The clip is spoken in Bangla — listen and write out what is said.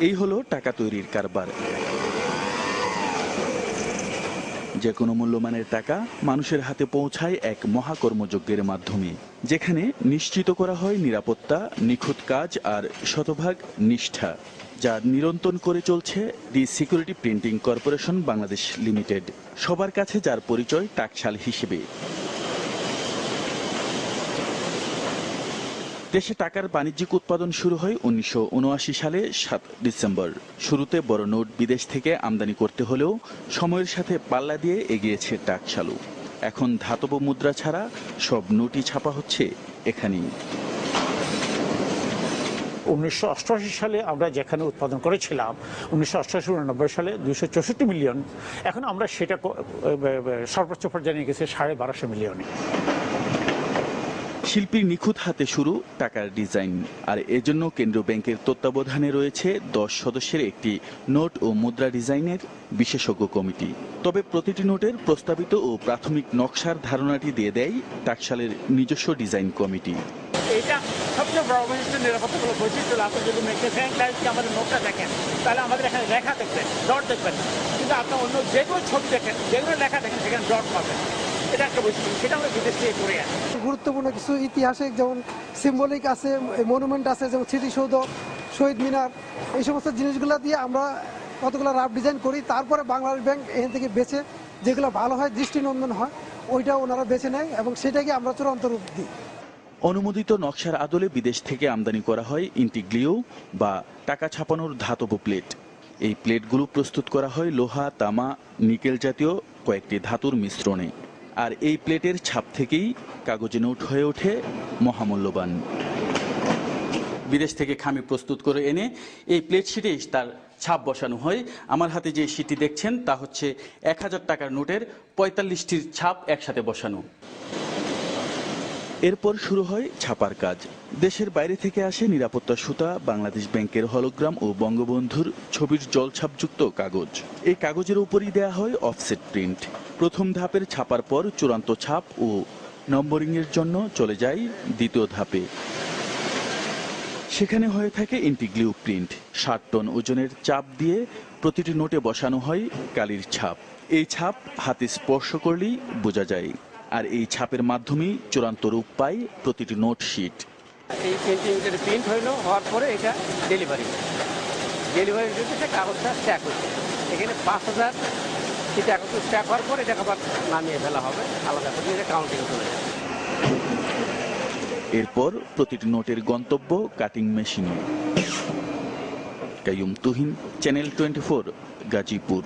এই হলো টাকা তৈরির কারবার। যে কোনো মূল্যমানের টাকা মানুষের হাতে পৌঁছায় এক মহাকর্মযজ্ঞের মাধ্যমে, যেখানে নিশ্চিত করা হয় নিরাপত্তা, নিখুঁত কাজ আর শতভাগ নিষ্ঠা, যা নিরন্তর করে চলছে দি security printing corporation Bangladesh limited, সবার কাছে যার পরিচয় টাকশাল হিসেবে। দেশে টাকার বাণিজ্যিক উৎপাদন শুরু হয় 1979 সালে 7 ডিসেম্বর। শুরুতে বড় নোট বিদেশ থেকে আমদানি করতে হলেও সময়ের সাথে পাল্লা দিয়ে এগিয়েছে টাকশালও। এখন ধাতব মুদ্রা ছাড়া সব নোটই ছাপা হচ্ছে এখানেই। 1988 সালে আমরা যেখানে উৎপাদন করেছিলাম 1988-89 সালে 264 মিলিয়ন, এখন আমরা সেটা সর্বোচ্চ পর্যায়ে নিয়ে গেছি 1250 মিলিয়নে। শিল্পীর নিখুঁত হাতে শুরু টাকার ডিজাইন, আর এজন্য কেন্দ্রীয় ব্যাংকের তত্ত্বাবধানে রয়েছে 10 সদস্যের একটি নোট ও মুদ্রা ডিজাইনের বিশেষজ্ঞ কমিটি। তবে প্রতিটি নোটের প্রস্তাবিত ও প্রাথমিক নকশার ধারণাটি দিয়ে দেয় টাকশালের নিজস্ব ডিজাইন কমিটি। এটা সবচেয়ে বড় বৈশিষ্ট্য, নিরাপত্তামূলক বৈশিষ্ট্য। আপনি যদি ম্যাগনিফাইং গ্লাসে আমাদের নোটটা দেখেন, তাহলে আমাদের এখানে লেখা দেখবেন, ডট দেখবেন, কিন্তু আপনি অন্য যে কোনো ছবি দেখেন, যেগুলো লেখা দেখেন সেখানে ডট পাবেন। এটা একটা বৈশিষ্ট্য, সেটা আমরা বিদেশ থেকে করে আসি। গুরুত্বপূর্ণ কিছু ইতিহাসিক যেমন সিম্বলিক আছে, মনুমেন্ট আছে, যেমন স্মৃতিসৌধ, শহীদ মিনার, এই সমস্ত জিনিসগুলো দিয়ে আমরা কতগুলো রাফ ডিজাইন করি। তারপরে বাংলাদেশ ব্যাংক এখান থেকে বেছে যেগুলো ভালো হয়, দৃষ্টিনন্দন হয়, ওইটা ওনারা বেছে নেয় এবং সেটাকে আমরা চূড়ান্ত রূপ দিই। অনুমোদিত নকশার আদলে বিদেশ থেকে আমদানি করা হয় ইন্টিগ্লিও বা টাকা ছাপানোর ধাতব প্লেট। এই প্লেটগুলো প্রস্তুত করা হয় লোহা, তামা, নিকেল জাতীয় কয়েকটি ধাতুর মিশ্রণে। আর এই প্লেটের ছাপ থেকেই কাগজে নোট হয়ে ওঠে মহামূল্যবান। বিদেশ থেকে খামি প্রস্তুত করে এনে এই প্লেট শিটে তার ছাপ বসানো হয়। আমার হাতে যে শিটটি দেখছেন তা হচ্ছে 1000 টাকার নোটের 45টির ছাপ একসাথে বসানো। এরপর শুরু হয় ছাপার কাজ। দেশের বাইরে থেকে আসে নিরাপত্তা সুতা, বাংলাদেশ ব্যাংকের হলোগ্রাম ও বঙ্গবন্ধুর ছবির জলছাপযুক্ত কাগজ। এই কাগজের উপরই দেয়া হয় অফসেট প্রিন্ট। প্রথম ধাপের ছাপার পর চূড়ান্ত ছাপ ও নম্বরিংয়ের জন্য চলে যায় দ্বিতীয় ধাপে। সেখানে হয়ে থাকে ইন্টিগ্লিও প্রিন্ট। 60 টন ওজনের চাপ দিয়ে প্রতিটি নোটে বসানো হয় কালির ছাপ। এই ছাপ হাতে স্পর্শ করলেই বোঝা যায়, আর এই ছাপের মাধ্যমেই চূড়ান্ত রূপ পায় প্রতিটি নোট শিট। এই প্রিন্ট হওয়ার পরে এটা ডেলিভারির জন্য সে কাগজটা স্ট্যাক হচ্ছে। এখানে 5000 সেটা এখন স্ট্যাক হওয়ার পর এটাকে আবার নামিয়ে ফেলা হবে আলাদা করে, এটা কাউন্টিং চলে যাবে। এরপর প্রতিটি নোটের গন্তব্য কাটিং মেশিনে। কাইয়ুম তুহিন, চ্যানেল 24, গাজীপুর।